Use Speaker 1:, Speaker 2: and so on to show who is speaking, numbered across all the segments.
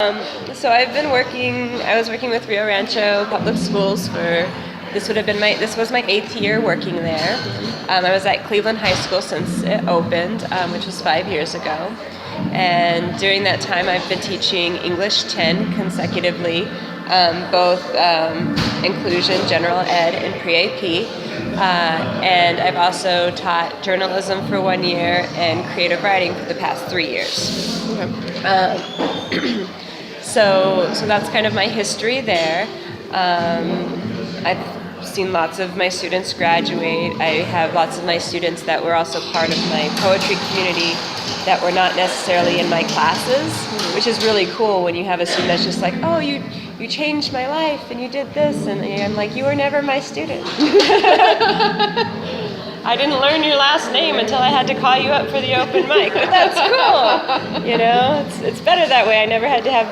Speaker 1: So I was working with Rio Rancho Public Schools this was my 8th year working there. I was at Cleveland High School since it opened, which was 5 years ago. And during that time, I've been teaching English 10 consecutively, both inclusion, general ed, and pre-AP. And I've also taught journalism for 1 year and creative writing for the past 3 years.
Speaker 2: Okay.
Speaker 1: So that's kind of my history there. I've seen lots of my students graduate. I have lots of my students that were also part of my poetry community that were not necessarily in my classes, which is really cool when you have a student that's just like, oh, you changed my life and you did this, and I'm like, you were never my student. I didn't learn your last name until I had to call you up for the open mic, but that's cool. You know, it's better that way. I never had to have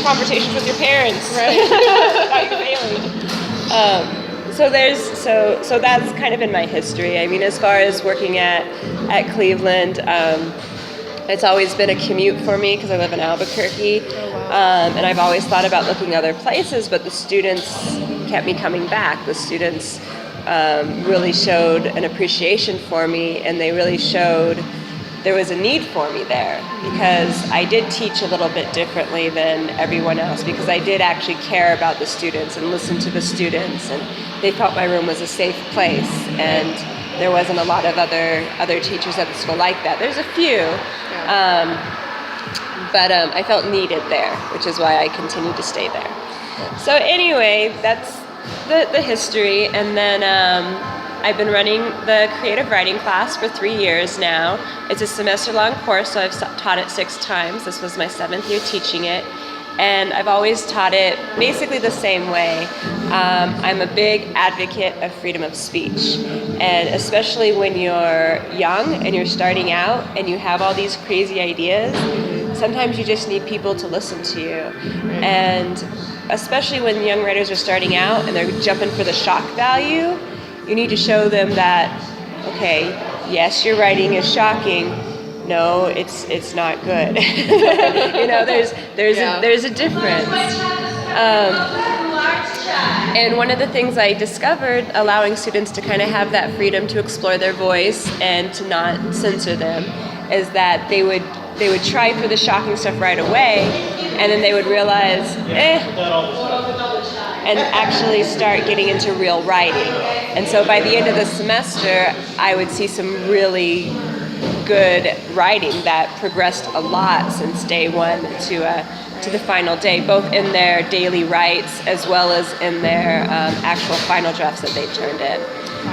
Speaker 1: conversations with your parents about your failing. So that's kind of in my history. I mean, as far as working at Cleveland, it's always been a commute for me because I live in Albuquerque.
Speaker 2: Oh, wow.
Speaker 1: And I've always thought about looking other places, but the students kept me coming back. The students really showed an appreciation for me, and they really showed there was a need for me there because I did teach a little bit differently than everyone else, because I did actually care about the students and listen to the students, and they felt my room was a safe place, and there wasn't a lot of other teachers at the school like that. There's a few, but I felt needed there, which is why I continued to stay there. So anyway, that's the history, and then I've been running the creative writing class for 3 years now. It's a semester-long course, so I've taught it 6 times. This was my 7th year teaching it, and I've always taught it basically the same way. I'm a big advocate of freedom of speech, and especially when you're young and you're starting out and you have all these crazy ideas, sometimes you just need people to listen to you. And especially when young writers are starting out and they're jumping for the shock value, you need to show them that, okay, yes, your writing is shocking. No, it's not good. You know, there's a difference. And one of the things I discovered, allowing students to kind of have that freedom to explore their voice and to not censor them, is that they would try for the shocking stuff right away, and then they would realize, and actually start getting into real writing. And so by the end of the semester, I would see some really good writing that progressed a lot since day one to the final day, both in their daily writes as well as in their actual final drafts that they turned in.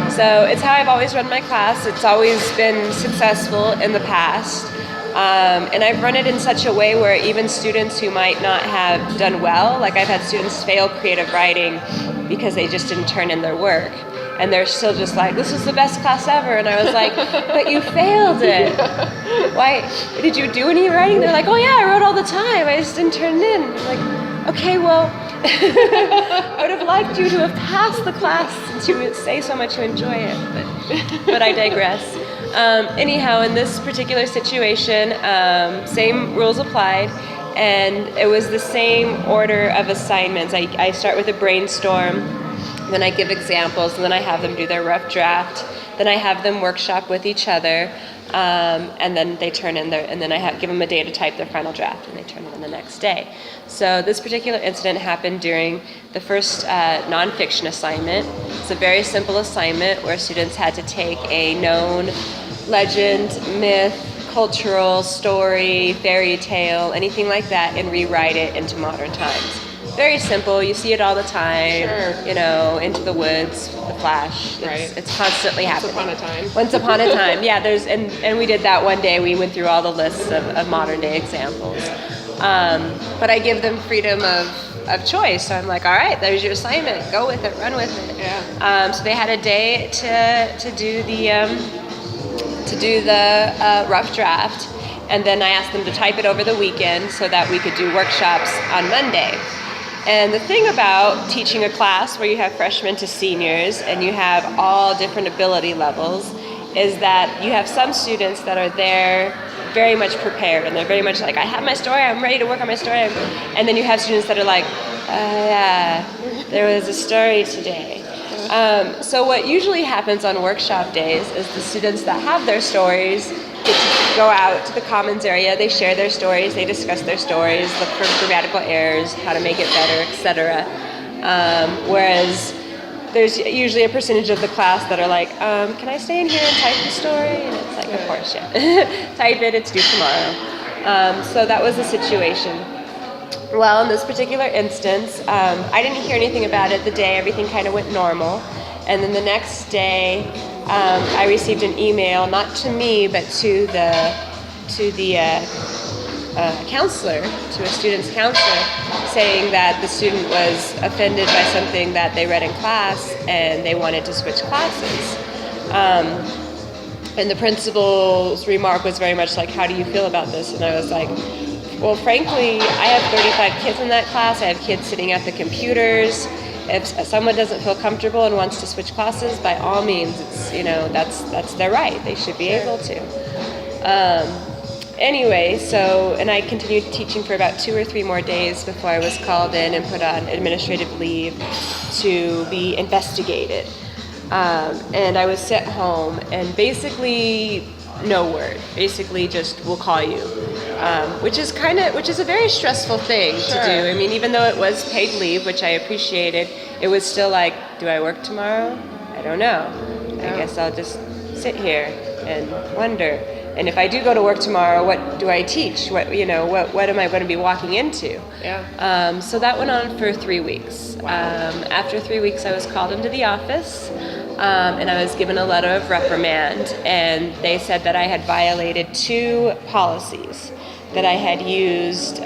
Speaker 1: So it's how I've always run my class. It's always been successful in the past. And I've run it in such a way where even students who might not have done well, like I've had students fail creative writing because they just didn't turn in their work. And they're still just like, this is the best class ever. And I was like, but you failed it. Why, did you do any writing? They're like, oh yeah, I wrote all the time. I just didn't turn it in. I'm like, okay, well, I would have liked you to have passed the class since you say so much you enjoy it. But I digress. Anyhow, in this particular situation, same rules applied, and it was the same order of assignments. I start with a brainstorm, then I give examples, and then I have them do their rough draft, then I have them workshop with each other, and then they turn in and then I give them a day to type their final draft, and they turn it in the next day. So this particular incident happened during the first nonfiction assignment. It's a very simple assignment where students had to take a known legend, myth, cultural story, fairy tale, anything like that, and rewrite it into modern times. Very simple. You see it all the time.
Speaker 2: Sure.
Speaker 1: You know, Into the Woods, The Flash. It's constantly happening.
Speaker 2: Once Upon a Time.
Speaker 1: Once Upon a Time. Yeah, and we did that one day. We went through all the lists of modern day examples. But I give them freedom of choice. So I'm like, all right, there's your assignment. Go with it. Run with it.
Speaker 2: Yeah.
Speaker 1: So they had a day to do the rough draft, and then I asked them to type it over the weekend so that we could do workshops on Monday. And the thing about teaching a class where you have freshmen to seniors and you have all different ability levels is that you have some students that are there very much prepared, and they're very much like, I have my story, I'm ready to work on my story. And then you have students that are like, yeah, there was a story today. So what usually happens on workshop days is the students that have their stories get to go out to the commons area, they share their stories, they discuss their stories, look for grammatical errors, how to make it better, etc. Whereas there's usually a percentage of the class that are like, can I stay in here and type the story? And it's like, of course, yeah. Type it, it's due tomorrow. So that was the situation. Well, in this particular instance, I didn't hear anything about it the day everything kind of went normal. And then the next day, I received an email, not to me, but to the counselor, to a student's counselor, saying that the student was offended by something that they read in class and they wanted to switch classes. And the principal's remark was very much like, how do you feel about this? And I was like, well, frankly, I have 35 kids in that class. I have kids sitting at the computers. If someone doesn't feel comfortable and wants to switch classes, by all means, it's, that's their right. They should be able to. Anyway, and I continued teaching for about 2 or 3 more days before I was called in and put on administrative leave to be investigated. And I was sent home, and basically no word. Basically, just we'll call you, which is a very stressful thing to do. I mean, even though it was paid leave, which I appreciated, it was still like, do I work tomorrow? I don't know. I guess I'll just sit here and wonder. And if I do go to work tomorrow, what do I teach? What am I going to be walking into?
Speaker 2: Yeah.
Speaker 1: So that went on for 3 weeks.
Speaker 2: Wow.
Speaker 1: After 3 weeks, I was called into the office, and I was given a letter of reprimand. And they said that I had violated 2 policies, that I had used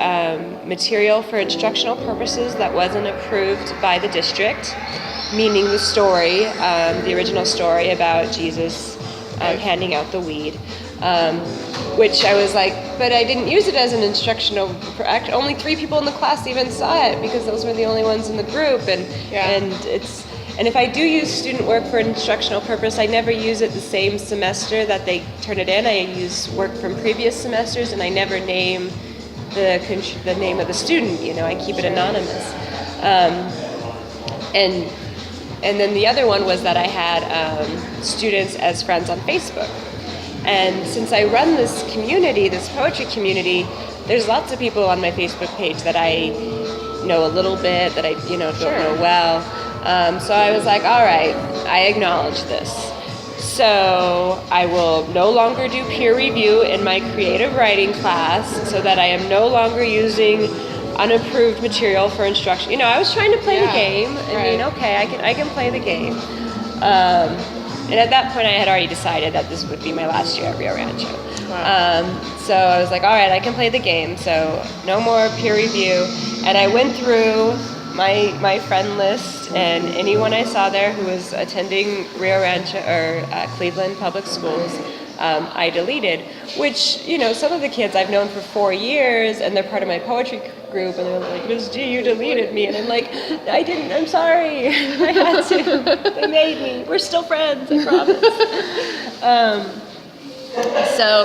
Speaker 1: material for instructional purposes that wasn't approved by the district, meaning the story, the original story about Jesus handing out the weed. Which I was like, but I didn't use it as an instructional. Only 3 people in the class even saw it because those were the only ones in the group. And if I do use student work for an instructional purpose, I never use it the same semester that they turn it in. I use work from previous semesters, and I never name the name of the student. I keep it anonymous. And then the other one was that I had students as friends on Facebook. And since I run this community, this poetry community, there's lots of people on my Facebook page that I know a little bit, that I don't know well. So I was like, all right, I acknowledge this. So I will no longer do peer review in my creative writing class, so that I am no longer using unapproved material for instruction. I was trying to play the game. I mean, okay, I can play the game. And at that point, I had already decided that this would be my last year at Rio Rancho.
Speaker 2: Wow.
Speaker 1: So I was like, all right, I can play the game, so no more peer review. And I went through my friend list, and anyone I saw there who was attending Rio Rancho or Cleveland Public Schools, I deleted, which, some of the kids I've known for 4 years, and they're part of my poetry group, and they're like, Ms. G, you deleted me. And I'm like, I didn't, I'm sorry. I had to. They made me. We're still friends, I promise.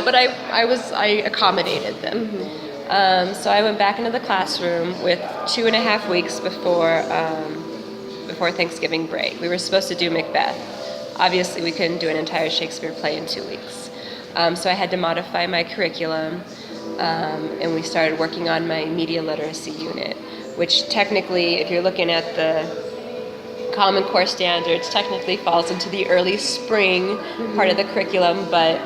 Speaker 1: But I accommodated them. Mm-hmm. So I went back into the classroom with 2.5 weeks before Thanksgiving break. We were supposed to do Macbeth. Obviously, we couldn't do an entire Shakespeare play in 2 weeks. So I had to modify my curriculum, and we started working on my media literacy unit, which technically, if you're looking at the Common Core standards, technically falls into the early spring part of the curriculum, but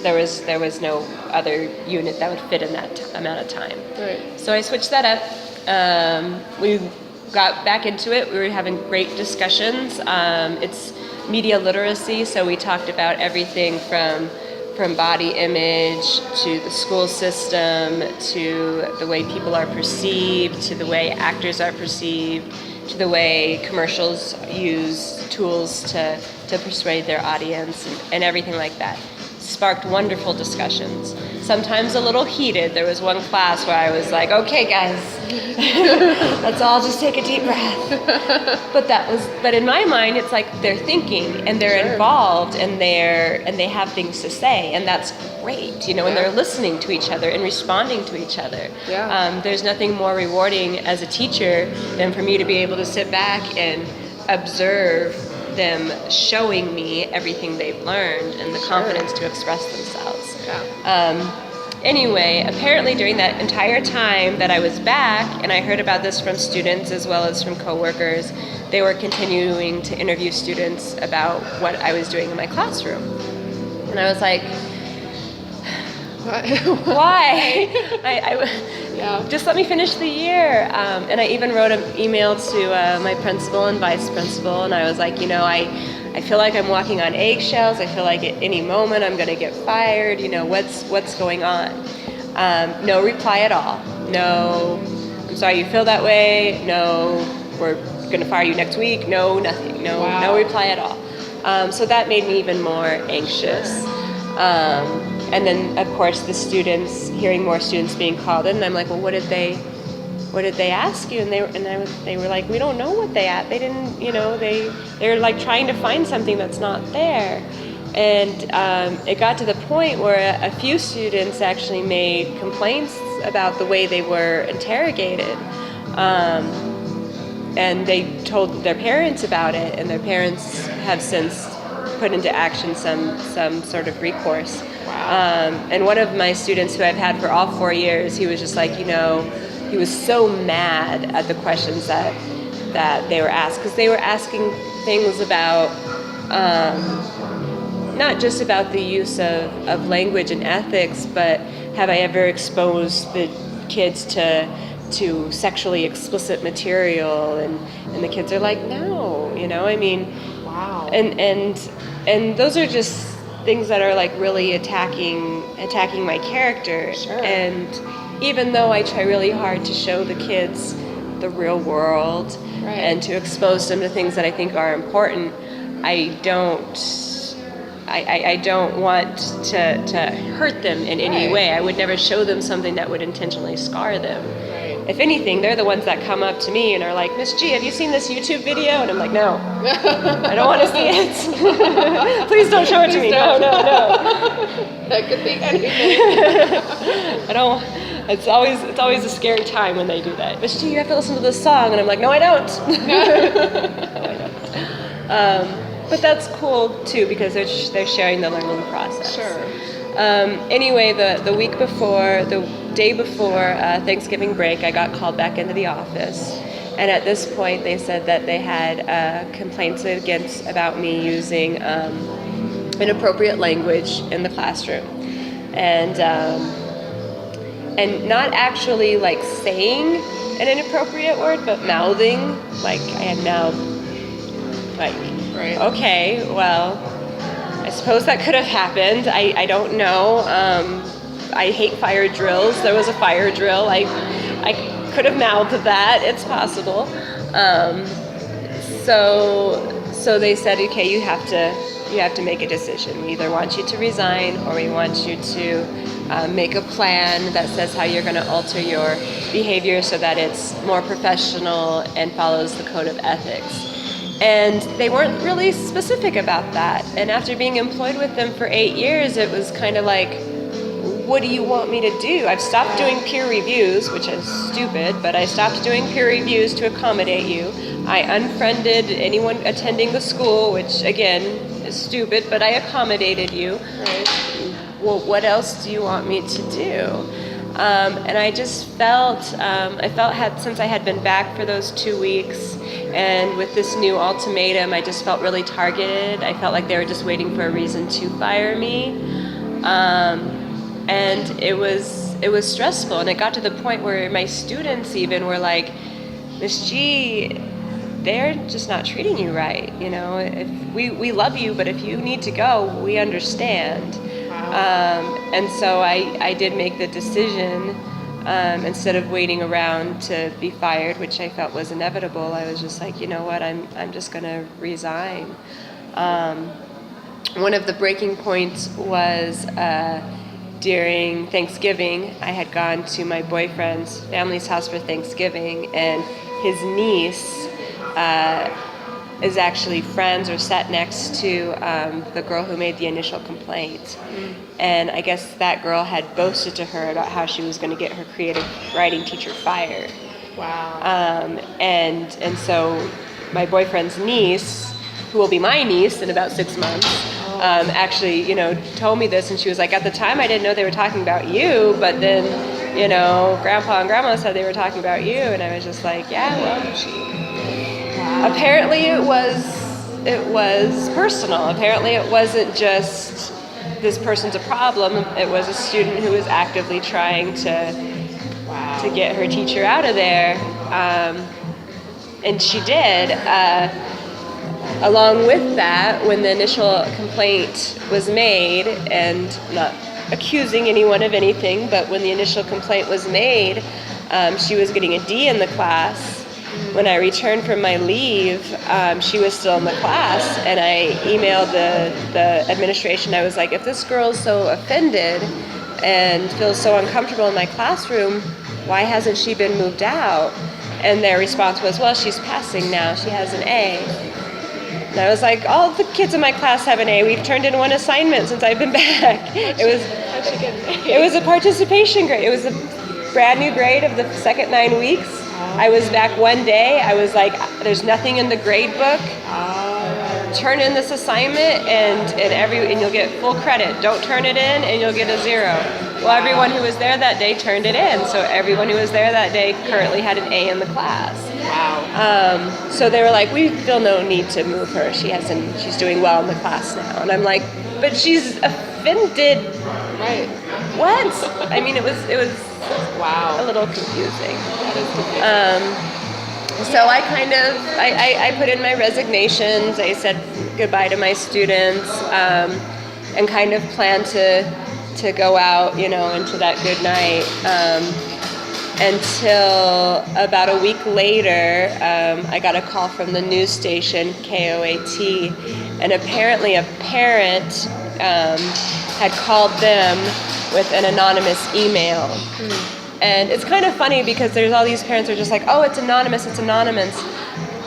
Speaker 1: there was no other unit that would fit in that amount of time.
Speaker 2: Right.
Speaker 1: So I switched that up. We got back into it. We were having great discussions. It's media literacy, so we talked about everything from body image to the school system to the way people are perceived to the way actors are perceived to the way commercials use tools to persuade their audience and everything like that. Sparked wonderful discussions. sometimes a little heated. There was one class where I was like, okay guys, let's all just take a deep breath. But in my mind, it's like they're thinking and they're involved and they have things to say, and that's great, and they're listening to each other and responding to each other. There's nothing more rewarding as a teacher than for me to be able to sit back and observe them showing me everything they've learned and the confidence to express themselves. Anyway, apparently during that entire time that I was back, and I heard about this from students as well as from coworkers, they were continuing to interview students about what I was doing in my classroom. And I was like, why? Just let me finish the year. And I even wrote an email to my principal and vice principal, and I was like, I feel like I'm walking on eggshells. I feel like at any moment I'm going to get fired. What's going on? No reply at all. No, I'm sorry you feel that way. No, we're going to fire you next week. No, nothing. No reply at all. So that made me even more anxious. And then, of course, the students, hearing more students being called in, and I'm like, well, what did they ask you? And they were like, we don't know what they asked. They didn't, they're like trying to find something that's not there. And it got to the point where a few students actually made complaints about the way they were interrogated. And they told their parents about it, and their parents have since put into action some sort of recourse. And one of my students who I've had for all 4 years, he was just like, he was so mad at the questions that they were asked, because they were asking things about not just about the use of language and ethics, but have I ever exposed the kids to sexually explicit material? And the kids are like, no,
Speaker 2: Wow.
Speaker 1: And those are just things that are like really attacking my character. And even though I try really hard to show the kids the real world and to expose them to things that I think are important, I don't want to hurt them in any way. I would never show them something that would intentionally scar them. If anything, they're the ones that come up to me and are like, Miss G, have you seen this YouTube video? And I'm like, no, I don't want to see it. Please don't show it to me. No.
Speaker 2: That could be anything.
Speaker 1: I don't. It's always a scary time when they do that. Miss G, you have to listen to this song. And I'm like, no, I don't. But that's cool too, because they're sharing the learning process. Anyway, the week before, the day before Thanksgiving break, I got called back into the office, and at this point they said that they had complaints about me using inappropriate language in the classroom, and not actually like saying an inappropriate word, but mouthing, like I had mouthed, like, okay, well, I suppose that could have happened. I don't know. I hate fire drills. There was a fire drill. I could have mouthed that. It's possible. So they said, okay, you have to make a decision. We either want you to resign, or we want you to make a plan that says how you're going to alter your behavior so that it's more professional and follows the code of ethics. And they weren't really specific about that. And after being employed with them for 8 years, it was kind of like, what do you want me to do? I've stopped doing peer reviews, which is stupid, but I stopped doing peer reviews to accommodate you. I unfriended anyone attending the school, which again is stupid, but I accommodated you. Well, what else do you want me to do? And I just felt, since I had been back for those 2 weeks, and with this new ultimatum, I just felt really targeted. I felt like they were just waiting for a reason to fire me. And it was stressful. And it got to the point where my students even were like, Miss G, they're just not treating you right. If we love you, but if you need to go, we understand. And so I did make the decision, instead of waiting around to be fired, which I felt was inevitable. I was just like, you know what, I'm just gonna resign. One of the breaking points was during Thanksgiving, I had gone to my boyfriend's family's house for Thanksgiving, and his niece is actually friends or sat next to the girl who made the initial complaint. And I guess that girl had boasted to her about how she was going to get her creative writing teacher fired.
Speaker 2: Wow.
Speaker 1: And so my boyfriend's niece, who will be my niece in about 6 months, actually, told me this, and she was like, at the time I didn't know they were talking about you, but then, Grandpa and Grandma said they were talking about you, and I was just like, yeah, well, apparently it was personal. Apparently it wasn't just this person's a problem. It was a student who was actively trying to get her teacher out of there, and she did. Along with that, when the initial complaint was made, and not accusing anyone of anything, but when the initial complaint was made, she was getting a D in the class. When I returned from my leave, she was still in the class, and I emailed the administration. I was like, if this girl's so offended and feels so uncomfortable in my classroom, why hasn't she been moved out? And their response was, well, she's passing now. She has an A. And I was like, all the kids in my class have an A. We've turned in one assignment since I've been back. It was a participation grade. It was a brand new grade of the second 9 weeks. I was back one day. I was like, there's nothing in the grade book. Turn in this assignment and you'll get full credit. Don't turn it in and you'll get a 0. Well, everyone who was there that day turned it in. So everyone who was there that day currently had an A in the class.
Speaker 2: Wow.
Speaker 1: So they were like, we feel no need to move her. She's doing well in the class now. And I'm like, but she's offended.
Speaker 2: Right.
Speaker 1: What? I mean, it was
Speaker 2: wow.
Speaker 1: a little confusing.
Speaker 2: That is confusing.
Speaker 1: So I put in my resignations. I said goodbye to my students, and kind of planned to go out, into that good night. Until about a week later, I got a call from the news station, KOAT, and apparently a parent had called them with an anonymous email. And it's kind of funny because there's all these parents who are just like, oh, it's anonymous.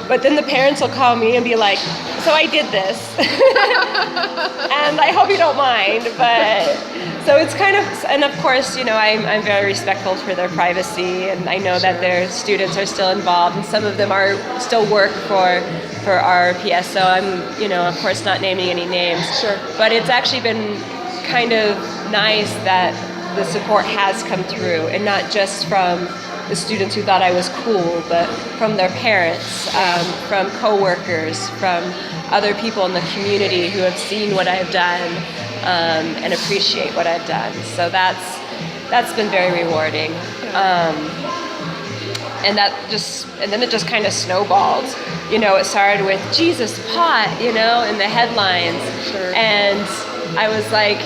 Speaker 1: But then the parents will call me and be like, so I did this. And I hope you don't mind. But so it's kind of, and of course, I'm very respectful for their privacy. And I know that their students are still involved. And some of them are still work for RPS. So I'm, of course, not naming any names.
Speaker 2: Sure.
Speaker 1: But it's actually been kind of nice that the support has come through, and not just from the students who thought I was cool, but from their parents, from coworkers, from other people in the community who have seen what I've done and appreciate what I've done. So that's been very rewarding. And then it just kind of snowballed. It started with Jesus pot, in the headlines.
Speaker 2: Sure.
Speaker 1: And I was like,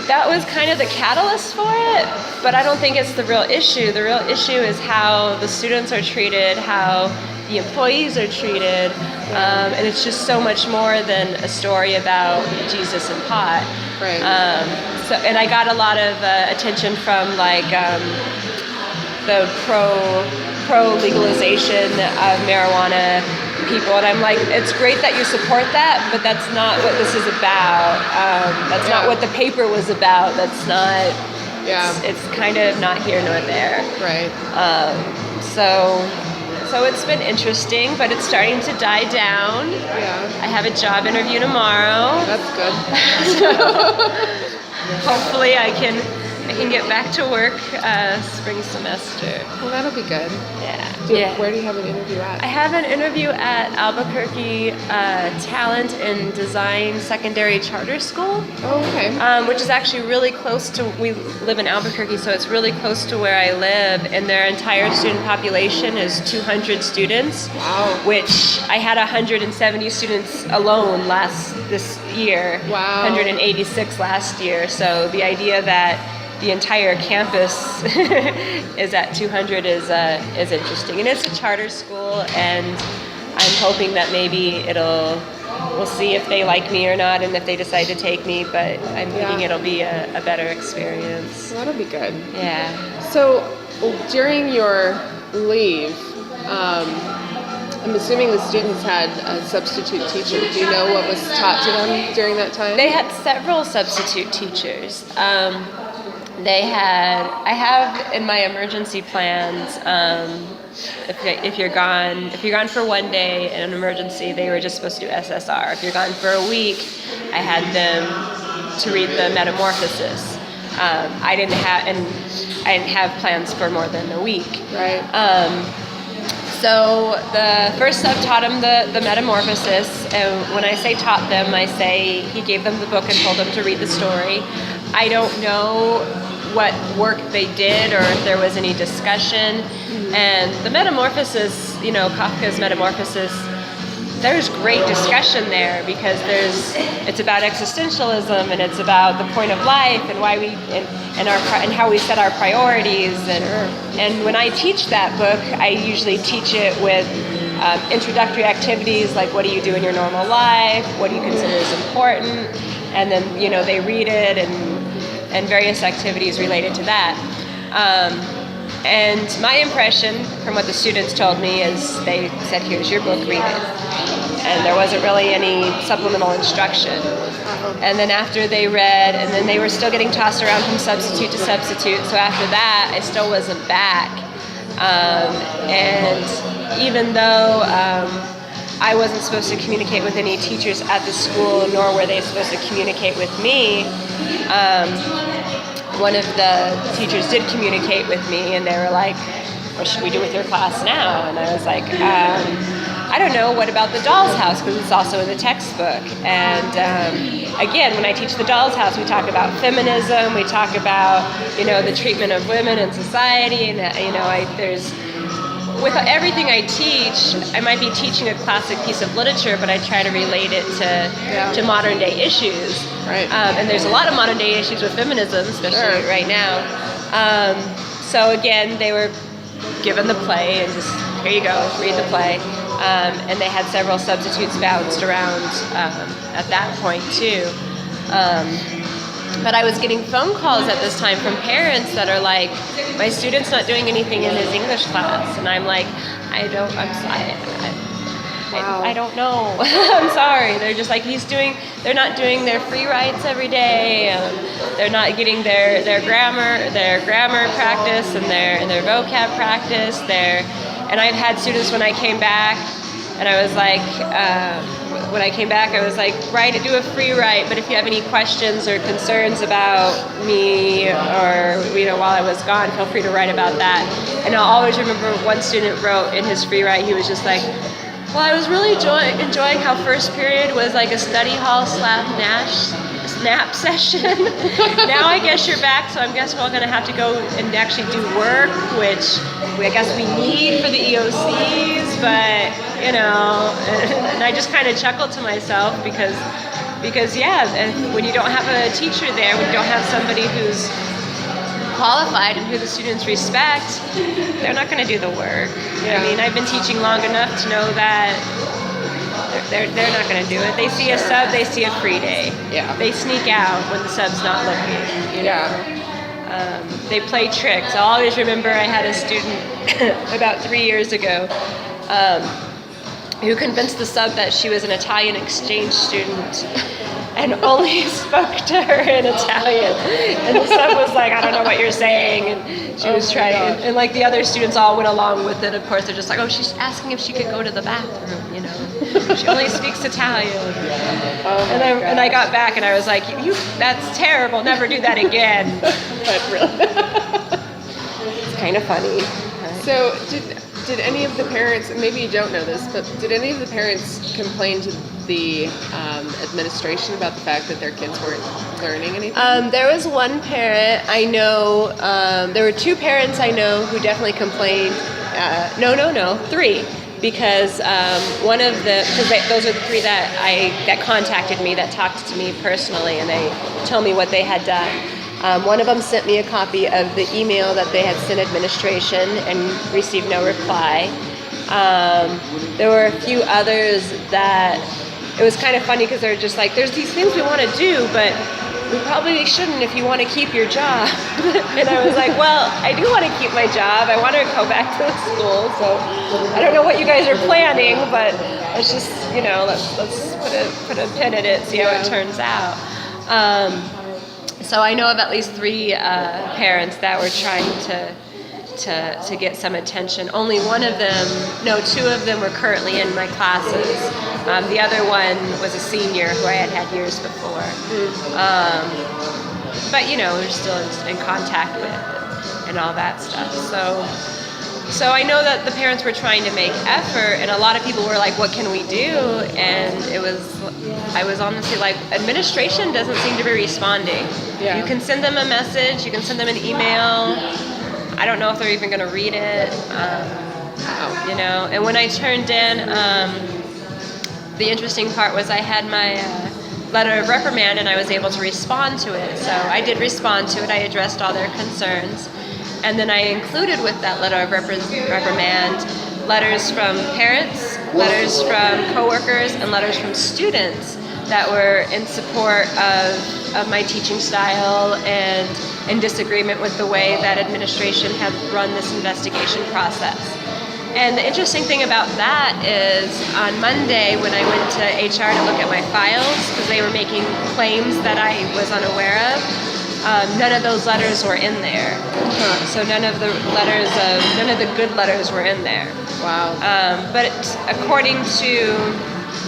Speaker 1: that was kind of the catalyst for it, but I don't think it's the real issue. The real issue is how the students are treated, how the employees are treated, and it's just so much more than a story about Jesus and pot.
Speaker 2: Right.
Speaker 1: And I got a lot of attention from the pro legalization of marijuana people, and I'm like, it's great that you support that, but that's not what this is about. That's not what the paper was about. That's not.
Speaker 2: Yeah.
Speaker 1: It's kind of not here nor there.
Speaker 2: Right.
Speaker 1: So it's been interesting, but it's starting to die down.
Speaker 2: Yeah.
Speaker 1: I have a job interview tomorrow.
Speaker 2: That's good.
Speaker 1: Hopefully I can get back to work spring semester.
Speaker 2: Well, that'll be good.
Speaker 1: Yeah.
Speaker 2: Where do you have an interview at?
Speaker 1: I have an interview at Albuquerque Talent and Design Secondary Charter School.
Speaker 2: Oh, okay.
Speaker 1: Which is actually really close to, we live in Albuquerque, so it's really close to where I live, and their entire student population is 200 students.
Speaker 2: Wow.
Speaker 1: Which I had 170 students alone this year.
Speaker 2: Wow.
Speaker 1: 186 last year. So the idea that the entire campus is at 200 is interesting, and it's a charter school, and I'm hoping that maybe we'll see if they like me or not, and if they decide to take me, but I'm thinking it'll be a better experience.
Speaker 2: Well, that'll be good.
Speaker 1: Yeah.
Speaker 2: So during your leave, I'm assuming the students had a substitute teacher. Do you know what was taught to them during that time?
Speaker 1: They had several substitute teachers. I have in my emergency plans, if you're gone for one day in an emergency, they were just supposed to do SSR. If you're gone for a week, I had them to read the Metamorphosis. I didn't have plans for more than a week.
Speaker 2: Right.
Speaker 1: So the first sub taught them the Metamorphosis, and when I say taught them, I say he gave them the book and told them to read the story. I don't know what work they did or if there was any discussion. And the Metamorphosis, Kafka's Metamorphosis, there's great discussion there because it's about existentialism, and it's about the point of life and why and how we set our priorities. And when I teach that book, I usually teach it with introductory activities like, what do you do in your normal life? What do you consider as important? And then they read it, and various activities related to that. And my impression from what the students told me is they said, here's your book, read it. And there wasn't really any supplemental instruction. And then after they read, and then they were still getting tossed around from substitute to substitute. So after that, I still wasn't back. And even though I wasn't supposed to communicate with any teachers at the school, nor were they supposed to communicate with me, one of the teachers did communicate with me, and they were like, what should we do with your class now? And I was like, I don't know, what about the Doll's House? Because it's also in the textbook. And again, when I teach the Doll's House, we talk about feminism, we talk about, the treatment of women in society, and, with everything I teach, I might be teaching a classic piece of literature, but I try to relate it to modern day issues.
Speaker 2: Right.
Speaker 1: And there's a lot of modern day issues with feminism, especially right now. So again, they were given the play and just, here you go, read the play. And they had several substitutes bounced around at that point too. But I was getting phone calls at this time from parents that are like, my student's not doing anything in his English class. And I'm like, I don't know. I'm sorry. They're just like, they're not doing their free writes every day. They're not getting their grammar practice and their vocab practice. And I've had students when I came back, and I was like, do a free write, but if you have any questions or concerns about me or, while I was gone, feel free to write about that. And I'll always remember one student wrote in his free write, he was just like, well, I was really enjoying how first period was like a study hall nap session. Now I guess you're back, so I guess we're all going to have to go and actually do work, which I guess we need for the EOCs, but, and I just kind of chuckled to myself because and when you don't have a teacher there, when you don't have somebody who's qualified and who the students respect, they're not going to do the work. I mean, I've been teaching long enough to know that they're not going to do it. They see a sub, they see a free day. Yeah. They sneak out when the sub's not looking. They play tricks. I'll always remember I had a student about 3 years ago who convinced the sub that she was an Italian exchange student and only spoke to her in Italian. And the sub was like, I don't know what you're saying. And she was trying, and like the other students all went along with it. Of course, they're just like, oh, she's asking if she could go to the bathroom, She only speaks Italian. And I got back and I was like, that's terrible. Never do that again.
Speaker 2: But really.
Speaker 1: It's kind of funny.
Speaker 2: So did any of the parents, and maybe you don't know this, but did any of the parents complain to the administration about the fact that their kids weren't learning anything?
Speaker 1: There was one parent I know, there were two parents I know who definitely complained. Three. Because those are the three that contacted me, that talked to me personally, and they told me what they had done. One of them sent me a copy of the email that they had sent administration and received no reply. There were a few others that it was kind of funny because they're just like, there's these things we want to do, but we probably shouldn't if you want to keep your job. And I was like, well, I do want to keep my job. I want to go back to the school. So I don't know what you guys are planning, but let's just, let's put a pin in it, see how it turns out. So I know of at least 3 parents that were trying to get some attention. Only one of them, no, 2 of them were currently in my classes. The other one was a senior who I had years before. But we're still in contact with and all that stuff. So I know that the parents were trying to make effort, and a lot of people were like, what can we do? And I was honestly like, administration doesn't seem to be responding.
Speaker 2: Yeah.
Speaker 1: You can send them a message, you can send them an email. I don't know if they're even going to read it. And when I turned in, the interesting part was I had my letter of reprimand, and I was able to respond to it. So I did respond to it. I addressed all their concerns. And then I included with that letter of reprimand letters from parents, letters from coworkers, and letters from students that were in support of my teaching style and in disagreement with the way that administration had run this investigation process. And the interesting thing about that is on Monday when I went to HR to look at my files, because they were making claims that I was unaware of, none of those letters were in there. So none of the good letters were in there.
Speaker 2: Wow.
Speaker 1: But according to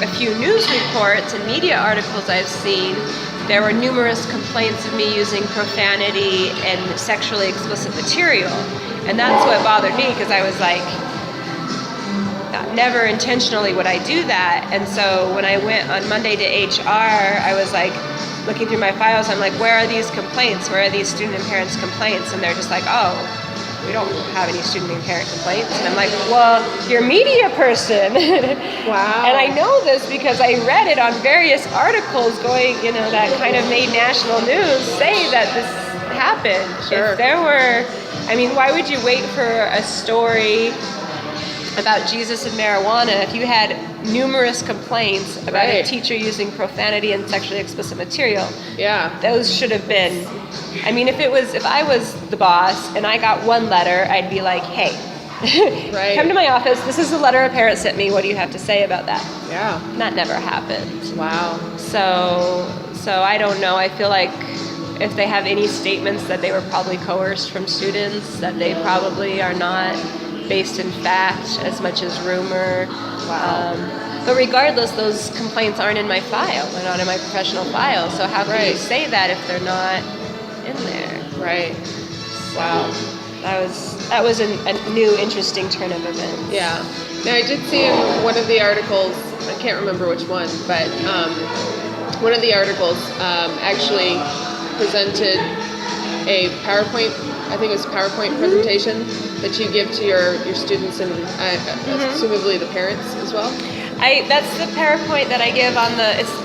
Speaker 1: a few news reports and media articles I've seen, there were numerous complaints of me using profanity and sexually explicit material. And that's what bothered me, because I was like, never intentionally would I do that. And so when I went on Monday to HR, I was like, looking through my files, I'm like, where are these complaints? Where are these student and parents complaints? And they're just like, oh, we don't have any student and parent complaints. And I'm like, well, you're a media person.
Speaker 2: Wow.
Speaker 1: And I know this because I read it on various articles going, that kind of made national news say that this happened.
Speaker 2: Sure.
Speaker 1: If there were, why would you wait for a story about Jesus and marijuana if you had numerous complaints about a teacher using profanity and sexually explicit material?
Speaker 2: Yeah.
Speaker 1: Those should have been, if I was the boss and I got one letter, I'd be like, hey, come to my office. This is the letter a parent sent me. What do you have to say about that?
Speaker 2: Yeah.
Speaker 1: That never happened.
Speaker 2: Wow.
Speaker 1: So I don't know. I feel like if they have any statements that they were probably coerced from students, that they probably are not based in fact as much as rumor.
Speaker 2: Wow.
Speaker 1: But regardless, those complaints aren't in my file. They're not in my professional file. So how can you say that if they're not in there?
Speaker 2: Right.
Speaker 1: So
Speaker 2: Wow.
Speaker 1: That was a new, interesting turn of events.
Speaker 2: Yeah. Now I did see in one of the articles, I can't remember which one, but one of the articles actually presented a PowerPoint, I think it was a PowerPoint presentation that you give to your students and assumably the parents as well?
Speaker 1: That's the PowerPoint that I give on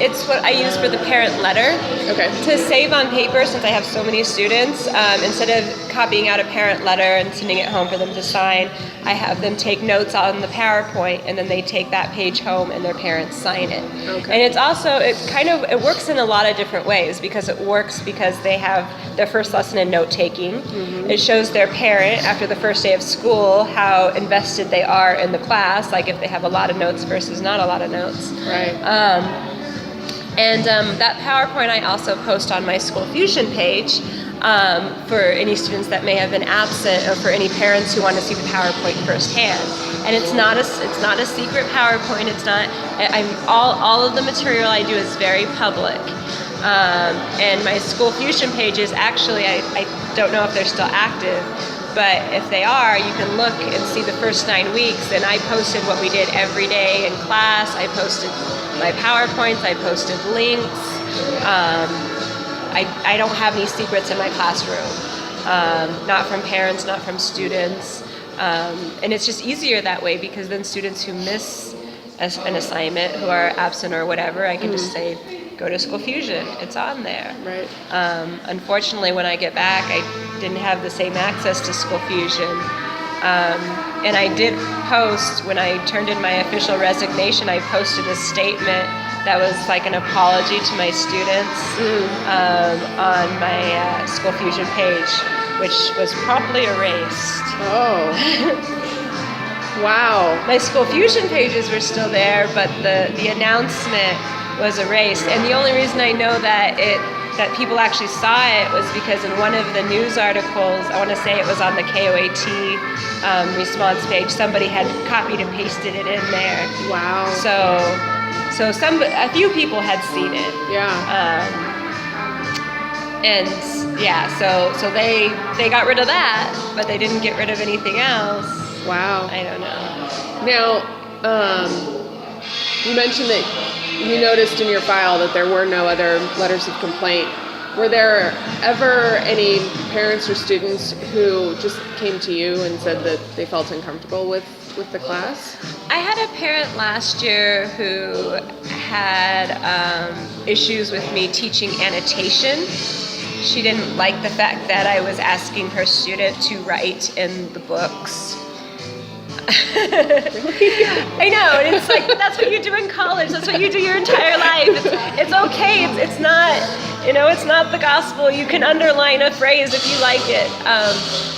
Speaker 1: it's what I use for the parent letter.
Speaker 2: Okay.
Speaker 1: To save on paper, since I have so many students, instead of copying out a parent letter and sending it home for them to sign, I have them take notes on the PowerPoint, and then they take that page home and their parents sign it.
Speaker 2: Okay.
Speaker 1: And it's also, it works in a lot of different ways, because it works because they have their first lesson in note-taking. Mm-hmm. It shows their parent after the first day of school how invested they are in the class, like if they have a lot of notes versus not a lot of notes.
Speaker 2: Right.
Speaker 1: That PowerPoint I also post on my School Fusion page for any students that may have been absent, or for any parents who want to see the PowerPoint firsthand. And it's not a secret PowerPoint. It's not. All of the material I do is very public. And my School Fusion pages, actually, I don't know if they're still active, but if they are, you can look and see the first 9 weeks, and I posted what we did every day in class. I posted my PowerPoints, I posted links. I don't have any secrets in my classroom, not from parents, not from students. And it's just easier that way, because then students who miss an assignment, who are absent or whatever, I can just say, go to School Fusion, it's on there.
Speaker 2: Right.
Speaker 1: Unfortunately, when I get back, I didn't have the same access to School Fusion And I did post, when I turned in my official resignation, I posted a statement that was like an apology to my students on my School Fusion page, which was promptly erased.
Speaker 2: Oh. Wow.
Speaker 1: My School Fusion pages were still there, but the announcement was erased. And the only reason I know that people actually saw it was because in one of the news articles, I want to say it was on the KOAT response page, somebody had copied and pasted it in there.
Speaker 2: Wow.
Speaker 1: So a few people had seen it.
Speaker 2: Yeah.
Speaker 1: And yeah, so they got rid of that, but they didn't get rid of anything else.
Speaker 2: Wow.
Speaker 1: I don't know.
Speaker 2: Now, you mentioned that you noticed in your file that there were no other letters of complaint. Were there ever any parents or students who just came to you and said that they felt uncomfortable with the class?
Speaker 1: I had a parent last year who had issues with me teaching annotation. She didn't like the fact that I was asking her student to write in the books. I know, and it's like, that's what you do in college, that's what you do your entire life. It's okay, it's not, it's not the gospel. You can underline a phrase if you like it.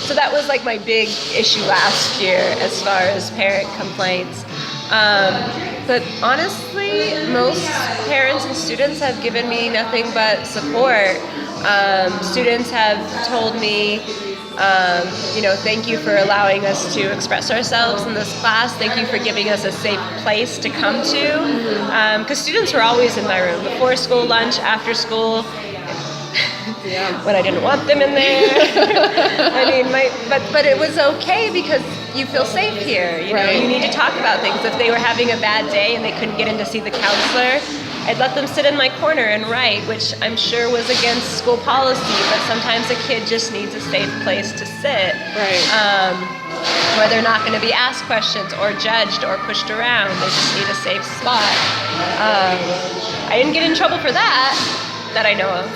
Speaker 1: So that was like my big issue last year as far as parent complaints. But honestly, most parents and students have given me nothing but support. Students have told me, thank you for allowing us to express ourselves in this class. Thank you for giving us a safe place to come to. Because students were always in my room, before school, lunch, after school.
Speaker 2: Yeah.
Speaker 1: When I didn't want them in there. I mean, but it was okay because you feel safe here.
Speaker 2: Right.
Speaker 1: You need to talk about things. If they were having a bad day and they couldn't get in to see the counselor, I'd let them sit in my corner and write, which I'm sure was against school policy, but sometimes a kid just needs a safe place to sit.
Speaker 2: Right.
Speaker 1: Where they're not going to be asked questions or judged or pushed around. They just need a safe spot. I didn't get in trouble for that I know of.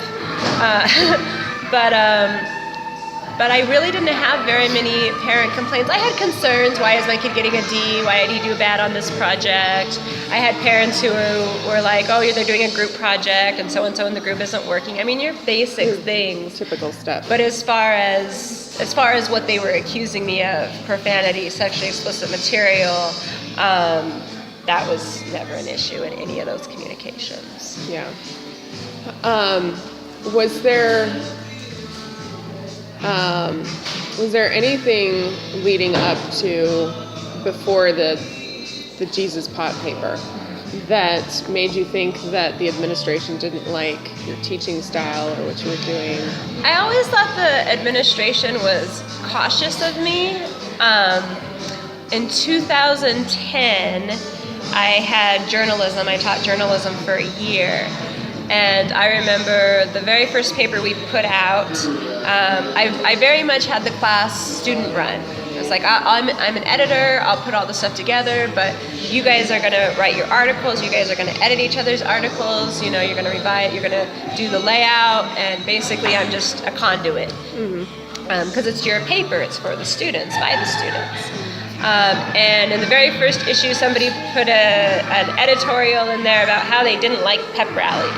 Speaker 1: But I really didn't have very many parent complaints. I had concerns. Why is my kid getting a D? Why did he do bad on this project? I had parents who were like, oh, they're doing a group project and so in the group isn't working. I mean, your basic things.
Speaker 2: Typical stuff.
Speaker 1: But as far as what they were accusing me of, profanity, sexually explicit material, that was never an issue in any of those communications.
Speaker 2: Yeah. Was there anything leading up to before the Jesus pot paper that made you think that the administration didn't like your teaching style or what you were doing?
Speaker 1: I always thought the administration was cautious of me. In 2010, I had journalism. I taught journalism for a year. And I remember the very first paper we put out, I very much had the class student run. It was like, I'm an editor, I'll put all the stuff together, but you guys are gonna write your articles, you guys are gonna edit each other's articles, you're gonna revise, you're gonna do the layout, and basically I'm just a conduit. Because it's your paper, it's for the students, by the students. And in the very first issue, somebody put an editorial in there about how they didn't like pep rallies.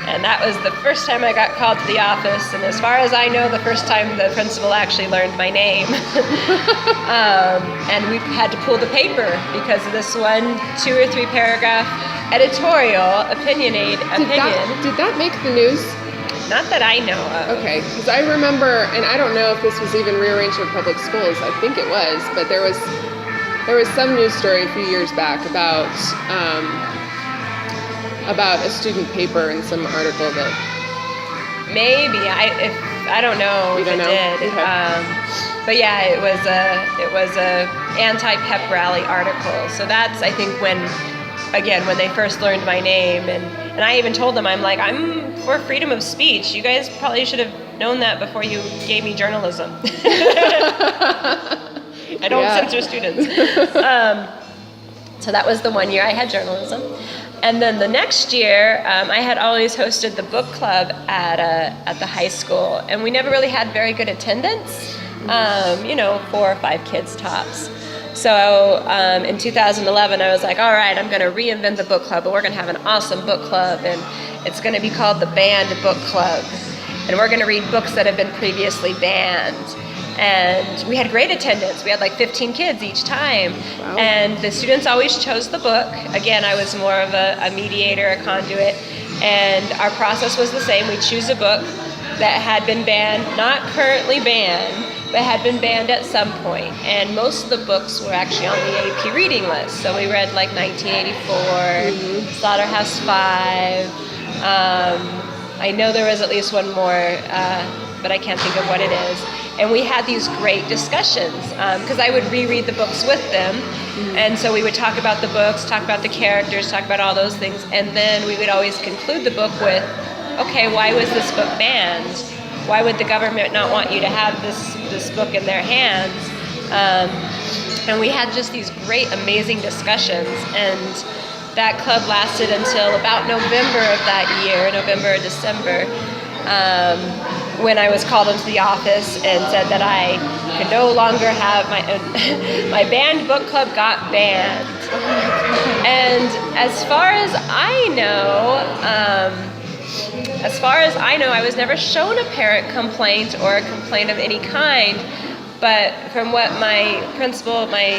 Speaker 1: And that was the first time I got called to the office, and as far as I know, the first time the principal actually learned my name. And we had to pull the paper because of this 1, 2 or 3 paragraph editorial opinion.
Speaker 2: Did that make the news?
Speaker 1: Not that I know of.
Speaker 2: Okay, because I remember, and I don't know if this was even Rio Rancho Public Schools, I think it was, but there was some news story a few years back about a student paper in some article that...
Speaker 1: Maybe, I don't know if it did.
Speaker 2: Okay.
Speaker 1: But yeah, it was a anti-pep rally article. So that's, I think, when they first learned my name, and I even told them, I'm for freedom of speech. You guys probably should have known that before you gave me journalism. I don't censor students. So that was the 1 year I had journalism. And then the next year, I had always hosted the book club at the high school, and we never really had very good attendance. 4 or 5 kids tops. So in 2011, I was like, all right, I'm going to reinvent the book club, but we're going to have an awesome book club, and it's going to be called the Banned Book Club. And we're going to read books that have been previously banned. And we had great attendance. We had like 15 kids each time.
Speaker 2: Wow.
Speaker 1: And the students always chose the book. Again, I was more of a mediator, a conduit. And our process was the same. We'd choose a book that had been banned, not currently banned, but had been banned at some point. And most of the books were actually on the AP reading list. So we read like 1984, Slaughterhouse-Five. I know there was at least one more, but I can't think of what it is. And we had these great discussions because I would reread the books with them. And so we would talk about the books, talk about the characters, talk about all those things. And then we would always conclude the book with, okay, why was this book banned? Why would the government not want you to have this book in their hands? And we had just these great, amazing discussions. And that club lasted until about November of that year, November or December, when I was called into the office and said that I could no longer have my banned book club got banned. And as far as I know, I was never shown a parent complaint or a complaint of any kind. But from what my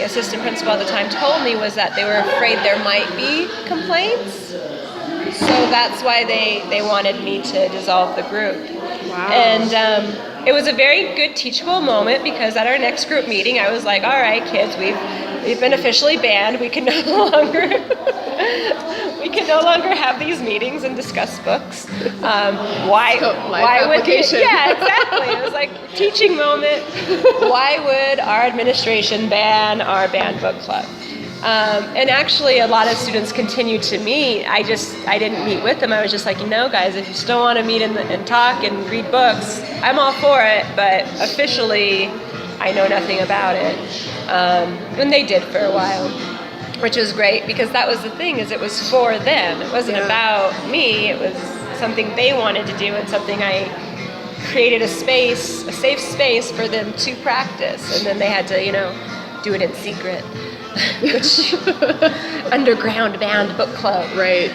Speaker 1: assistant principal at the time told me was that they were afraid there might be complaints. So that's why they wanted me to dissolve the group.
Speaker 2: Wow.
Speaker 1: And it was a very good teachable moment because at our next group meeting, I was like, all right, kids, we've been officially banned. We can no longer have these meetings and discuss books. Why would yeah, exactly. It was like a teaching moment. Why would our administration ban our banned book club? And actually, a lot of students continued to meet. I didn't meet with them. I was just like, guys, if you still want to meet and talk and read books, I'm all for it. But officially, I know nothing about it. And they did for a while, which was great because that was the thing, is it was for them. It wasn't about me. It was something they wanted to do and something I created a safe space for them to practice. And then they had to, do it in secret. Which underground banned book club.
Speaker 2: Right.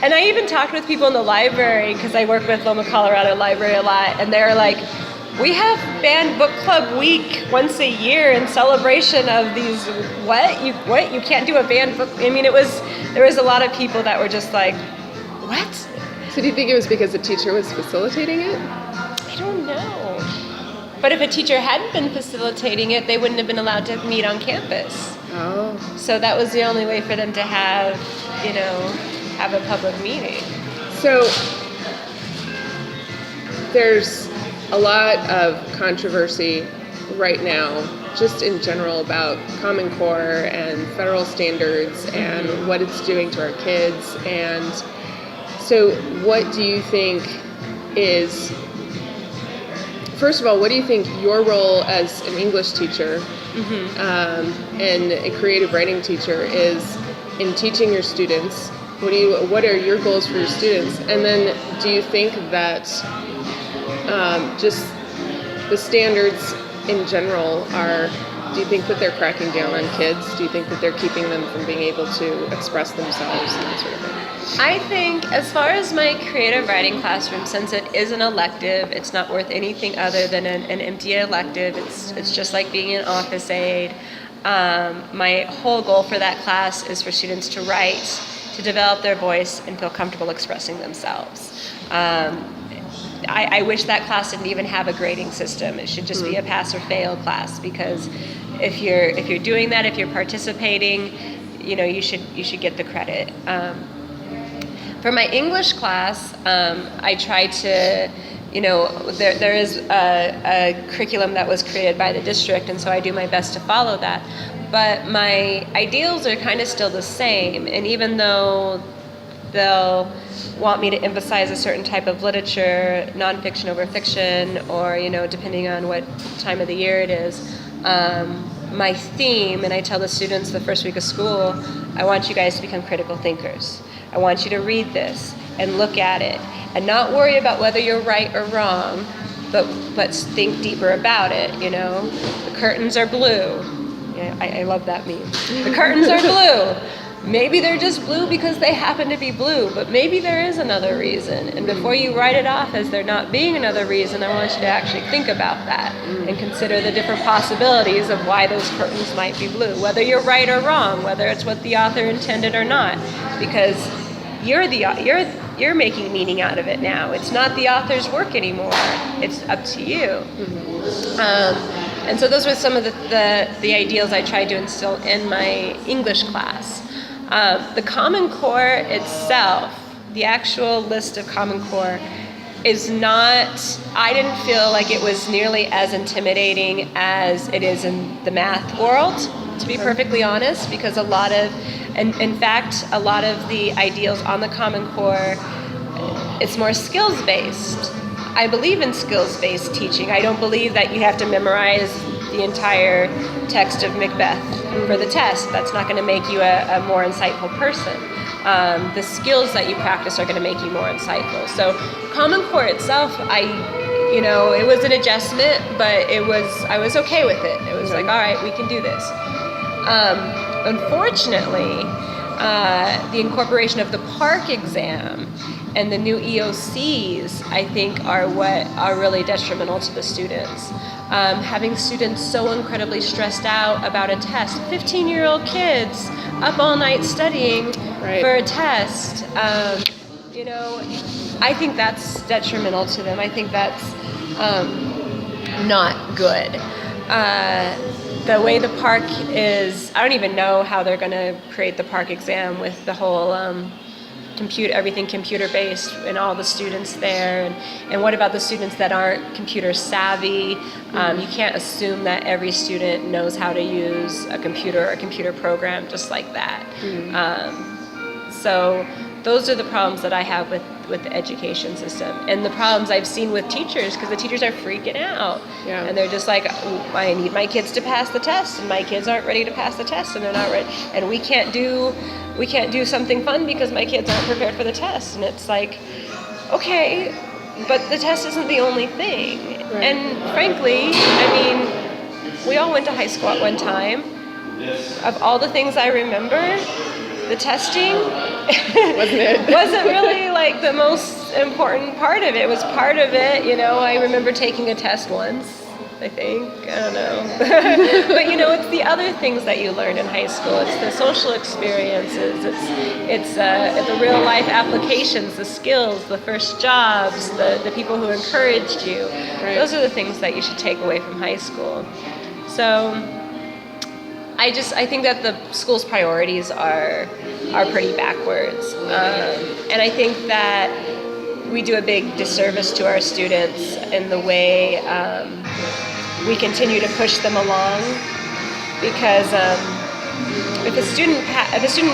Speaker 1: And I even talked with people in the library because I work with Loma Colorado Library a lot, and they're like, we have banned book club week once a year in celebration of these. What you can't do a banned book? I mean, there was a lot of people that were just like, what?
Speaker 2: So do you think it was because the teacher was facilitating it?
Speaker 1: I don't know. But if a teacher hadn't been facilitating it, they wouldn't have been allowed to meet on campus.
Speaker 2: Oh.
Speaker 1: So that was the only way for them to have a public meeting.
Speaker 2: So there's a lot of controversy right now, just in general, about Common Core and federal standards and what it's doing to our kids. And so what do you think is... First of all, what do you think your role as an English teacher and a creative writing teacher is in teaching your students? What are your goals for your students? And then do you think that just the standards in general do you think that they're cracking down on kids? Do you think that they're keeping them from being able to express themselves and that sort of thing?
Speaker 1: I think as far as my creative writing classroom, since it is an elective, it's not worth anything other than an empty elective. It's just like being an office aide. My whole goal for that class is for students to write, to develop their voice, and feel comfortable expressing themselves. I wish that class didn't even have a grading system. It should just be a pass or fail class, because if you're doing that, if you're participating, you should get the credit. For my English class, I try to, there is a curriculum that was created by the district, and so I do my best to follow that. But my ideals are kind of still the same, and even though they'll want me to emphasize a certain type of literature, nonfiction over fiction, or, depending on what time of the year it is, my theme, and I tell the students the first week of school, I want you guys to become critical thinkers. I want you to read this and look at it and not worry about whether you're right or wrong. but think deeper about it. You know, the curtains are blue. Yeah, I love that meme. The curtains are blue. Maybe they're just blue because they happen to be blue, but maybe there is another reason. And before you write it off as there not being another reason, I want you to actually think about that and consider the different possibilities of why those curtains might be blue, whether you're right or wrong, whether it's what the author intended or not, because you're making meaning out of it now. It's not the author's work anymore. It's up to you. And so those were some of the ideals I tried to instill in my English class. The Common Core itself, the actual list of Common Core, is not, I didn't feel like it was nearly as intimidating as it is in the math world, to be perfectly honest, because a lot of the ideals on the Common Core, it's more skills-based. I believe in skills-based teaching. I don't believe that you have to memorize the entire text of Macbeth for the test. That's not going to make you a more insightful person. The skills that you practice are going to make you more insightful. So Common Core itself, it was an adjustment, but I was okay with it. It was like, all right, we can do this. Unfortunately, the incorporation of the PARC exam and the new EOCs, I think, are what are really detrimental to the students. Having students so incredibly stressed out about a test, 15-year-old kids up all night studying for a test, I think that's detrimental to them. I think that's not good. The way the PARC is, I don't even know how they're going to create the PARC exam with the whole everything computer-based and all the students there. And what about the students that aren't computer savvy? You can't assume that every student knows how to use a computer or a computer program just like that. So those are the problems that I have with the education system, and the problems I've seen with teachers, because the teachers are freaking out.
Speaker 2: Yeah.
Speaker 1: And they're just like, I need my kids to pass the test, and my kids aren't ready to pass the test, and they're not ready, and we can't do something fun because my kids aren't prepared for the test. And it's like, okay, but the test isn't the only thing.
Speaker 2: Right.
Speaker 1: And frankly, we all went to high school at one time. Of all the things I remember, the testing wasn't really like the most important part of it. It was part of it, I remember taking a test once, I think, I don't know. But it's the other things that you learn in high school. It's the social experiences, it's the real life applications, the skills, the first jobs, the people who encouraged you.
Speaker 2: Right.
Speaker 1: Those are the things that you should take away from high school. So I think that the school's priorities are pretty backwards. And I think that we do a big disservice to our students in the way we continue to push them along, because if a student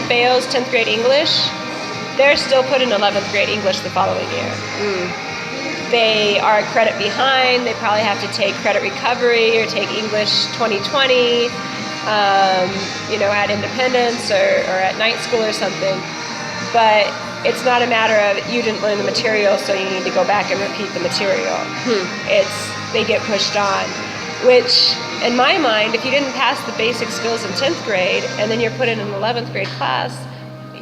Speaker 1: fails 10th grade English, they're still put in 11th grade English the following year. They are a credit behind. They probably have to take credit recovery or take English 2020 at Independence or at night school or something. But it's not a matter of you didn't learn the material, so you need to go back and repeat the material. They get pushed on, which in my mind, if you didn't pass the basic skills in 10th grade and then you're put in an 11th grade class,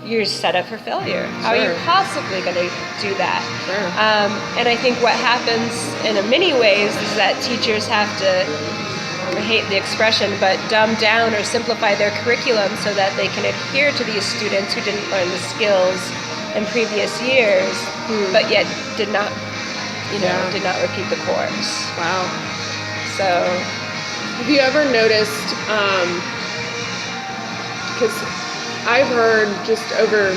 Speaker 1: you're set up for failure. How are you possibly going to do that? And I think what happens in many ways is that teachers have to, I hate the expression, but dumb down or simplify their curriculum so that they can adhere to these students who didn't learn the skills in previous years, but yet did not repeat the course.
Speaker 2: Wow.
Speaker 1: So,
Speaker 2: have you ever noticed, because I've heard just over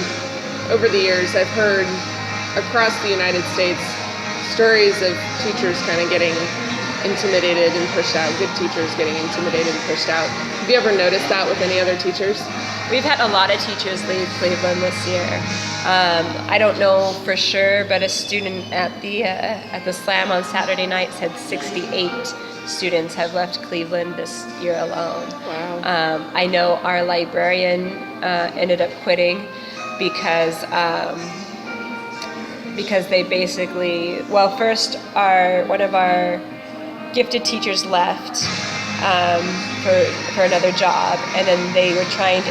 Speaker 2: the years, I've heard across the United States stories of teachers kind of getting intimidated and pushed out, good teachers getting intimidated and pushed out. Have you ever noticed that with any other teachers?
Speaker 1: We've had a lot of teachers leave Cleveland this year. I don't know for sure, but a student at the Slam on Saturday night said 68 students have left Cleveland this year alone.
Speaker 2: Wow.
Speaker 1: I know our librarian ended up quitting because because they basically, well, first one of our gifted teachers left for another job, and then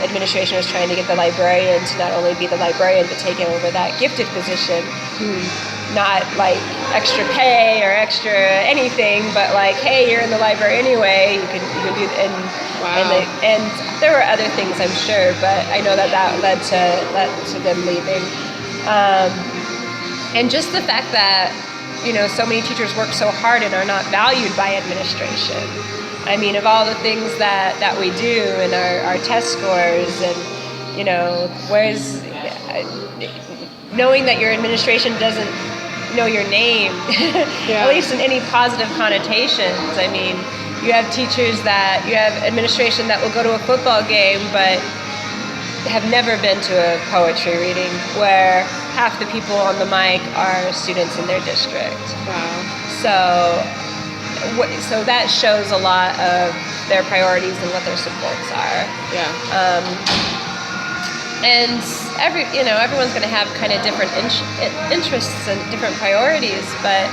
Speaker 1: administration was trying to get the librarian to not only be the librarian but take over that gifted position. Not like extra pay or extra anything, but like, hey, you're in the library anyway, you can do, and there were other things, I'm sure, but I know that led to them leaving. And just the fact that, so many teachers work so hard and are not valued by administration. I mean, of all the things that we do and our test scores, and where's knowing that your administration doesn't know your name, at least in any positive connotations. I mean, you have administration that will go to a football game but have never been to a poetry reading, where half the people on the mic are students in their district. Wow. So that shows a lot of their priorities and what their supports are. Yeah. And everyone's going to have kind of different interests and different priorities, but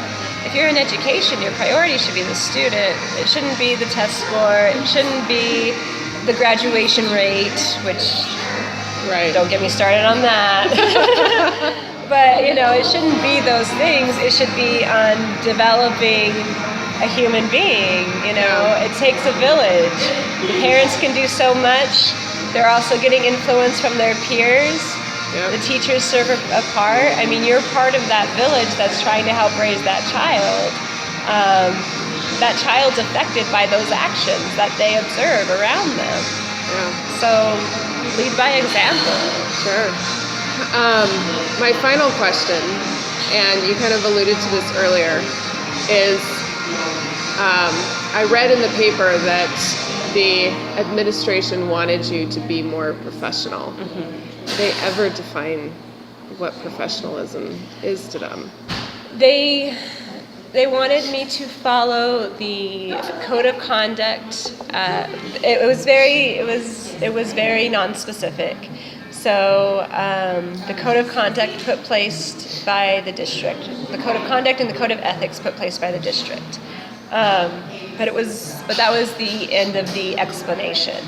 Speaker 1: if you're in education, your priority should be the student. It shouldn't be the test score. It shouldn't be the graduation rate, which, don't get me started on that. But, it shouldn't be those things. It should be on developing a human being. It takes a village. The parents can do so much. They're also getting influence from their peers. Yep. The teachers serve a part. I mean, you're part of that village that's trying to help raise that child. That child's affected by those actions that they observe around them. Yeah. So lead by example. Sure.
Speaker 2: My final question, and you kind of alluded to this earlier, is I read in the paper that the administration wanted you to be more professional. Did they ever define what professionalism is to them?
Speaker 1: They wanted me to follow the code of conduct. It was very nonspecific. So the code of conduct put placed by the district. The code of conduct and the code of ethics put placed by the district. But that was the end of the explanation.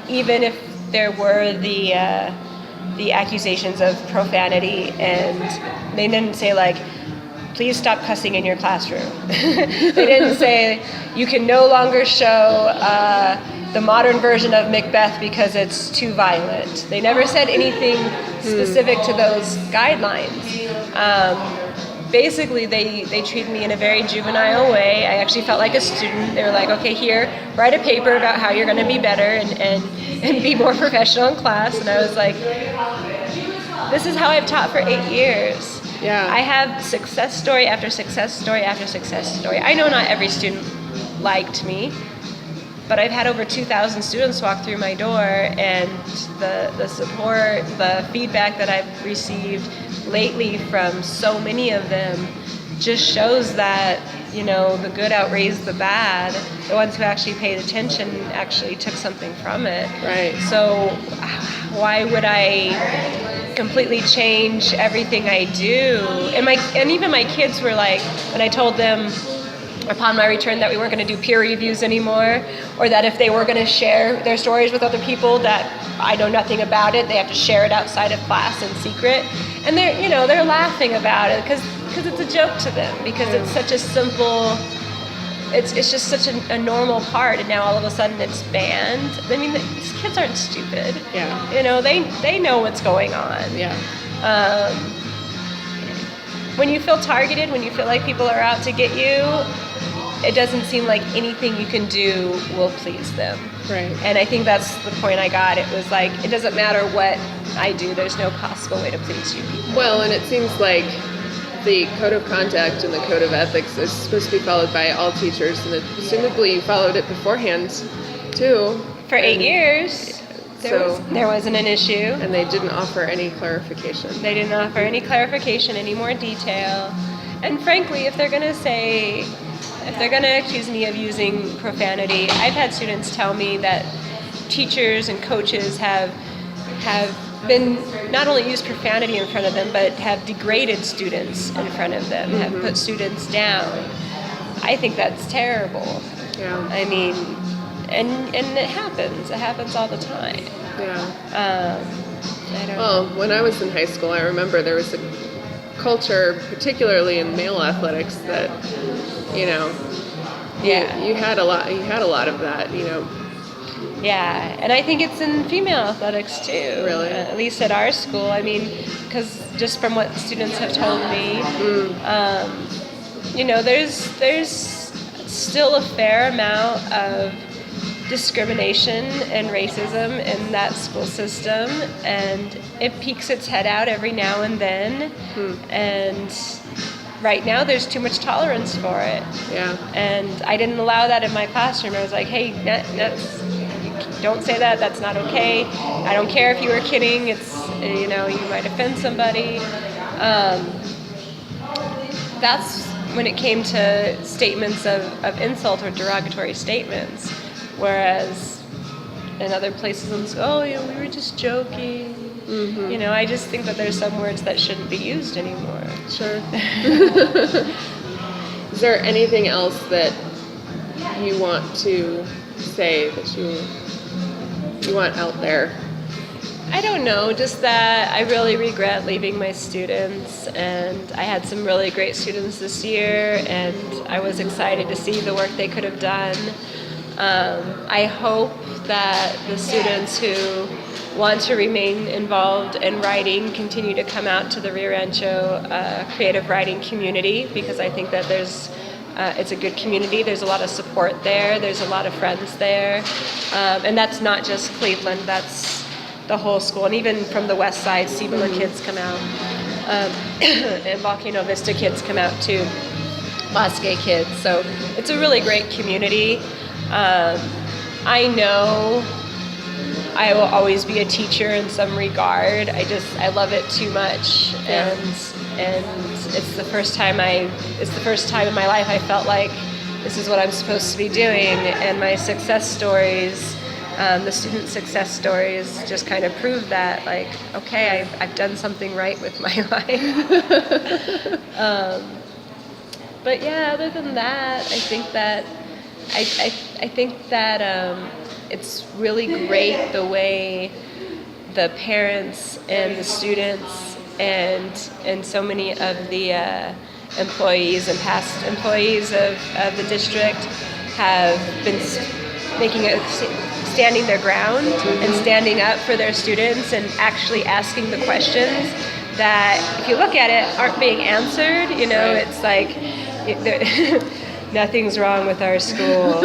Speaker 1: Even if there were the accusations of profanity, and they didn't say like, please stop cussing in your classroom. They didn't say you can no longer show the modern version of Macbeth because it's too violent. They never said anything specific to those guidelines. Basically, they treated me in a very juvenile way. I actually felt like a student. They were like, okay, here, write a paper about how you're going to be better and be more professional in class. And I was like, this is how I've taught for 8 years. Yeah. I have success story after success story after success story. I know not every student liked me, but I've had over 2,000 students walk through my door, and the support, the feedback that I've received lately from so many of them just shows that, the good outweighs the bad. The ones who actually paid attention actually took something from it. Right. So why would I completely change everything I do? And even my kids were like, when I told them upon my return that we weren't going to do peer reviews anymore, or that if they were going to share their stories with other people that I know nothing about it, they have to share it outside of class in secret. And they're laughing about it because it's a joke to them, because it's such a simple, it's just such a normal part, and now all of a sudden it's banned. I mean, these kids aren't stupid. Yeah. They know what's going on. Yeah. When you feel targeted, when you feel like people are out to get you, it doesn't seem like anything you can do will please them. Right. And I think that's the point I got. It was like, it doesn't matter what I do, there's no possible way to please you people.
Speaker 2: Well, and it seems like the code of conduct and the code of ethics is supposed to be followed by all teachers, and presumably you followed it beforehand, too.
Speaker 1: For 8 years. There wasn't an issue.
Speaker 2: And they didn't offer any clarification.
Speaker 1: They didn't offer any clarification, any more detail. And frankly, if they're going to accuse me of using profanity, I've had students tell me that teachers and coaches have been not only used profanity in front of them, but have degraded students in front of them, have put students down. I think that's terrible.
Speaker 2: Yeah.
Speaker 1: I mean, and it happens. It happens all the time.
Speaker 2: Yeah.
Speaker 1: I don't
Speaker 2: Well,
Speaker 1: know.
Speaker 2: when I was in high school, I remember there was a culture, particularly in male athletics, that, you know,
Speaker 1: Yeah.
Speaker 2: you had a lot of that, you know.
Speaker 1: Yeah, and I think it's in female athletics too.
Speaker 2: Really?
Speaker 1: At least at our school. I mean, because just from what students have told me, you know, there's still a fair amount of discrimination and racism in that school system, and it peeks its head out every now and then. And right now there's too much tolerance for it.
Speaker 2: Yeah.
Speaker 1: And I didn't allow that in my classroom. I was like, hey, don't say that. That's not okay. I don't care if you were kidding. It's, you know, you might offend somebody. That's when it came to statements of insult or derogatory statements. Whereas in other places in school, oh, yeah, we were just joking. You know, I just think that there's some words that shouldn't be used anymore.
Speaker 2: Sure. Is there anything else that you want to say that you want out there?
Speaker 1: I don't know, just that I really regret leaving my students, and I had some really great students this year, and I was excited to see the work they could have done. I hope that the students who want to remain involved in writing continue to come out to the Rio Rancho creative writing community, because I think that it's a good community. There's a lot of support there. There's a lot of friends there. And that's not just Cleveland, that's the whole school. And even from the west side, Cibola kids come out. And Volcano Vista kids come out too. Bosque kids. So it's a really great community. I know I will always be a teacher in some regard. I love it too much. And it's the first time in my life I felt like this is what I'm supposed to be doing, and my success stories, the student success stories, just kind of prove that, like, okay, I've done something right with my life. But yeah, other than that, I think that it's really great the way the parents and the students and so many of the employees and past employees of the district have been standing their ground and standing up for their students and actually asking the questions that, if you look at it, aren't being answered. You know, it's like nothing's wrong with our school.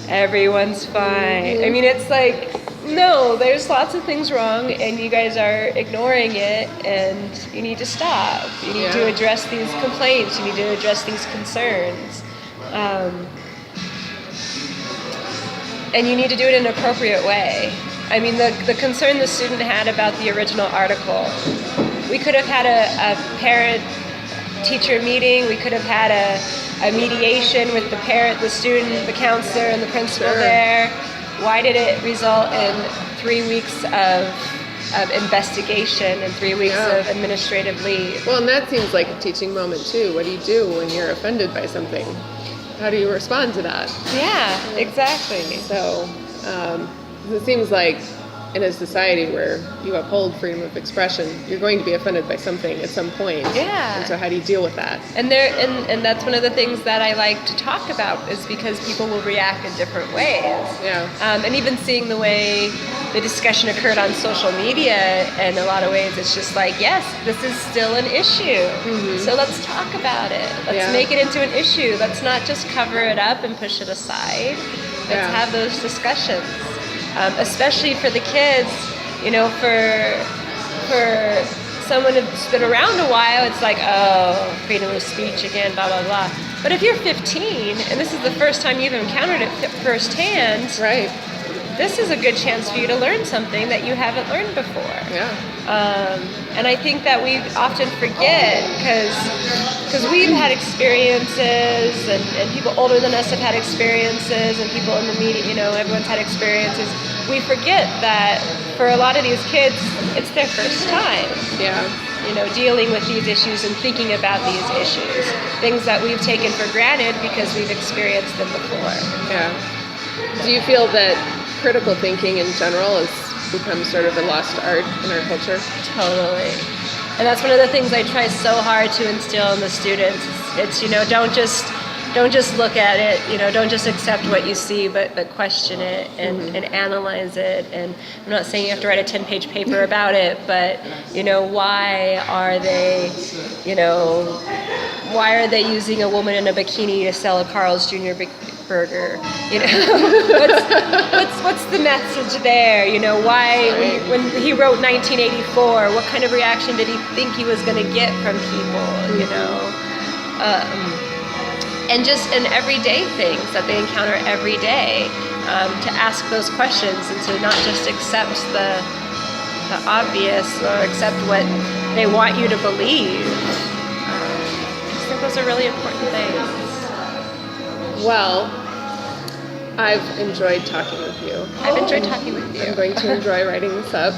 Speaker 1: Everyone's fine. I mean, it's like, no, there's lots of things wrong, and you guys are ignoring it, and you need to stop. You need to address these complaints. You need to address these concerns. And you need to do it in an appropriate way. I mean, the concern the student had about the original article, we could have had a parent-teacher meeting. We could have had a mediation with the parent, the student, the counselor, and the principal there. Why did it result in 3 weeks of investigation and 3 weeks of administrative leave?
Speaker 2: Well, and that seems like a teaching moment too. What do you do when you're offended by something? How do you respond to that?
Speaker 1: Yeah, exactly.
Speaker 2: So it seems like in a society where you uphold freedom of expression, you're going to be offended by something at some point.
Speaker 1: Yeah.
Speaker 2: And so how do you deal with that?
Speaker 1: And that's one of the things that I like to talk about, is because people will react in different ways.
Speaker 2: Yeah.
Speaker 1: And even seeing the way the discussion occurred on social media, in a lot of ways, it's just like, yes, this is still an issue. So let's talk about it. Let's make it into an issue. Let's not just cover it up and push it aside. Let's have those discussions. Especially for the kids, you know, for someone who's been around a while, it's like, oh, freedom of speech again, blah, blah, blah. But if you're 15 and this is the first time you've encountered it firsthand,
Speaker 2: Right.
Speaker 1: this is a good chance for you to learn something that you haven't learned before.
Speaker 2: Yeah.
Speaker 1: And I think that we often forget because we've had experiences and people older than us have had experiences and people in the media, everyone's had experiences. We forget that for a lot of these kids, it's their first time.
Speaker 2: Yeah.
Speaker 1: Dealing with these issues and thinking about these issues. Things that we've taken for granted because we've experienced them before.
Speaker 2: Yeah. Do you feel that critical thinking in general has become sort of a lost art in our culture?
Speaker 1: Totally. And that's one of the things I try so hard to instill in the students. It's don't just look at it, don't just accept what you see, but question it and analyze it. And I'm not saying you have to write a 10-page paper about it, but, why are they using a woman in a bikini to sell a Carl's Jr. burger? What's the message there? Why, when he wrote 1984, what kind of reaction did he think he was going to get from people, and just in everyday things that they encounter every day, to ask those questions and to not just accept the obvious or accept what they want you to believe. I think those are really important things.
Speaker 2: Well, I've enjoyed talking with you.
Speaker 1: I've enjoyed talking with you.
Speaker 2: I'm going to enjoy writing this up.